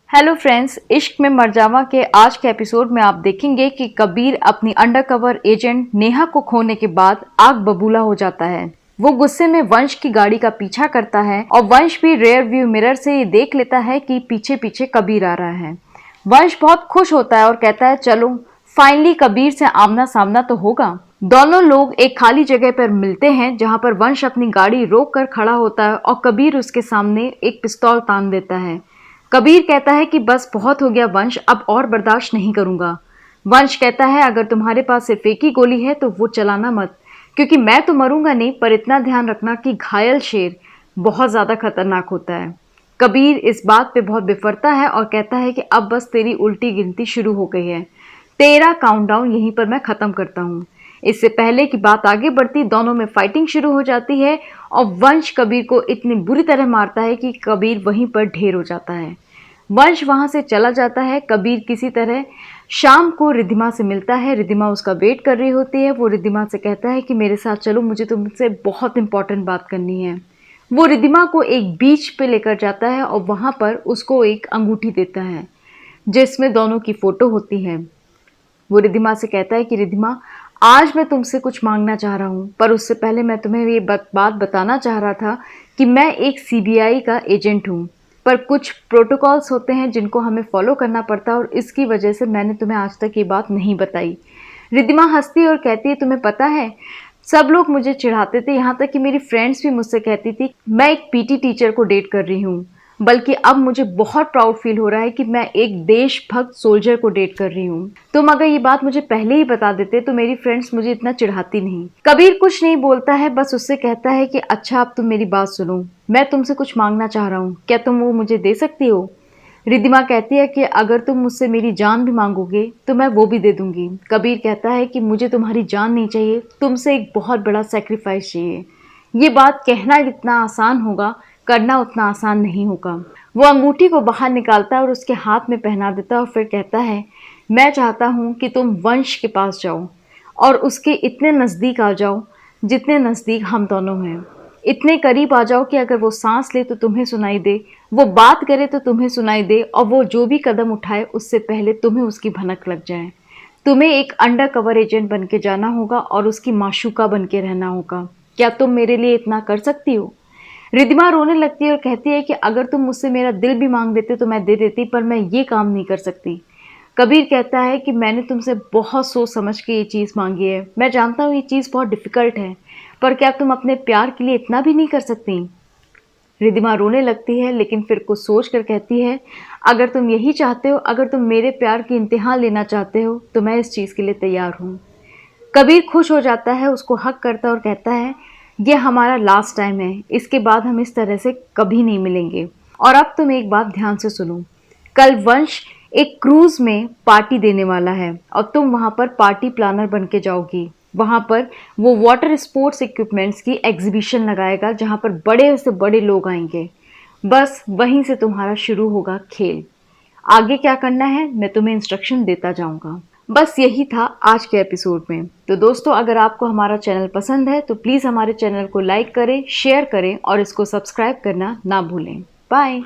Hello friends, इश्क में मरजावा के आज के एपिसोड में आप देखेंगे कि कबीर अपनी अंडरकवर एजेंट नेहा को खोने के बाद आग बबूला हो जाता है। वो गुस्से में वंश की गाड़ी का पीछा करता है और वंश भी रेयर व्यू मिरर से ये देख लेता है कि पीछे पीछे कबीर आ रहा है। वंश बहुत खुश होता है और कहता है चलो फाइनली कबीर से आमना सामना तो होगा। दोनों लोग एक खाली जगह पर मिलते हैं जहां पर वंश अपनी गाड़ी रोक कर खड़ा होता है और कबीर उसके सामने एक पिस्तौल तान देता है। कबीर कहता है कि बस बहुत हो गया वंश, अब और बर्दाश्त नहीं करूंगा। वंश कहता है अगर तुम्हारे पास सिर्फ एक ही गोली है तो वो चलाना मत, क्योंकि मैं तो मरूंगा नहीं, पर इतना ध्यान रखना कि घायल शेर बहुत ज्यादा खतरनाक होता है। कबीर इस बात पे बहुत बिफरता है और कहता है कि अब बस तेरी उल्टी गिनती शुरू हो गई है, तेरा काउंटडाउन यहीं पर मैं खत्म करता हूँ। इससे पहले कि बात आगे बढ़ती, दोनों में फाइटिंग शुरू हो जाती है और वंश कबीर को इतनी बुरी तरह मारता है कि कबीर वहीं पर ढेर हो जाता है। वंश वहां से चला जाता है। कबीर किसी तरह शाम को रिद्धिमा से मिलता है। रिद्धिमा उसका वेट कर रही होती है। वो रिद्धिमा से कहता है कि मेरे साथ चलो, मुझे तुमसे बहुत इंपॉर्टेंट बात करनी है। वो रिद्धिमा को एक बीच पे लेकर जाता है और वहां पर उसको एक अंगूठी देता है जिसमें दोनों की फोटो होती है। वो रिद्धिमा से कहता है कि रिद्धिमा, आज मैं तुमसे कुछ मांगना चाह रहा हूँ, पर उससे पहले मैं तुम्हें ये बात बताना चाह रहा था कि मैं एक सीबीआई का एजेंट हूँ, पर कुछ प्रोटोकॉल्स होते हैं जिनको हमें फॉलो करना पड़ता है और इसकी वजह से मैंने तुम्हें आज तक ये बात नहीं बताई। रिद्धिमा हंसती और कहती है तुम्हें पता है, सब लोग मुझे चिढ़ाते थे, यहाँ तक कि मेरी फ्रेंड्स भी मुझसे कहती थी मैं एक पीटी टीचर को डेट कर रही हूँ, बल्कि अब मुझे बहुत प्राउड फील हो रहा है कि मैं एक देशभक्त सोल्जर को डेट कर रही हूँ। तुम अगर ये बात मुझे पहले ही बता देते तो मेरी फ्रेंड्स मुझे इतना चिढ़ाती नहीं। कबीर कुछ नहीं बोलता है, बस उससे कहता है कि अच्छा अब तुम मेरी बात सुनो, मैं तुमसे कुछ मांगना चाह रहा हूँ, क्या तुम वो मुझे दे सकती हो? रिद्धिमा कहती है कि अगर तुम मुझसे मेरी जान भी मांगोगे तो मैं वो भी दे दूंगी। कबीर कहता है कि मुझे तुम्हारी जान नहीं चाहिए, तुमसे एक बहुत बड़ा सेक्रीफाइस चाहिए। ये बात कहना इतना आसान होगा, करना उतना आसान नहीं होगा। वो अंगूठी को बाहर निकालता है और उसके हाथ में पहना देता है और फिर कहता है मैं चाहता हूँ कि तुम वंश के पास जाओ और उसके इतने नज़दीक आ जाओ जितने नज़दीक हम दोनों हैं। इतने करीब आ जाओ कि अगर वो सांस ले तो तुम्हें सुनाई दे, वो बात करे तो तुम्हें सुनाई दे, और वो जो भी कदम उठाए उससे पहले तुम्हें उसकी भनक लग जाए। तुम्हें एक अंडर कवर एजेंट बन के जाना होगा और उसकी माशूका बन के रहना होगा। क्या तुम मेरे लिए इतना कर सकती हो? रिद्धिमा रोने लगती है और कहती है कि अगर तुम मुझसे मेरा दिल भी मांग देते तो मैं दे देती, पर मैं ये काम नहीं कर सकती। कबीर कहता है कि मैंने तुमसे बहुत सोच समझ के ये चीज़ मांगी है, मैं जानता हूँ ये चीज़ बहुत डिफ़िकल्ट है, पर क्या तुम अपने प्यार के लिए इतना भी नहीं कर सकती? रिद्धिमा रोने लगती है लेकिन फिर कुछ सोच कर कहती है अगर तुम यही चाहते हो, अगर तुम मेरे प्यार की इम्तिहान लेना चाहते हो तो मैं इस चीज़ के लिए तैयार हूँ। कबीर खुश हो जाता है, उसको हक करता है और कहता है ये हमारा लास्ट टाइम है, इसके बाद हम इस तरह से कभी नहीं मिलेंगे। और अब तुम एक बात ध्यान से सुनो, कल वंश एक क्रूज में पार्टी देने वाला है और तुम वहां पर पार्टी प्लानर बन के जाओगी। वहां पर वो वाटर स्पोर्ट्स इक्विपमेंट्स की एग्जीबिशन लगाएगा जहां पर बड़े से बड़े लोग आएंगे। बस वहीं से तुम्हारा शुरू होगा खेल। आगे क्या करना है मैं तुम्हें इंस्ट्रक्शन देता जाऊंगा। बस यही था आज के एपिसोड में। तो दोस्तों, अगर आपको हमारा चैनल पसंद है तो प्लीज़ हमारे चैनल को लाइक करें, शेयर करें और इसको सब्सक्राइब करना ना भूलें। बाय।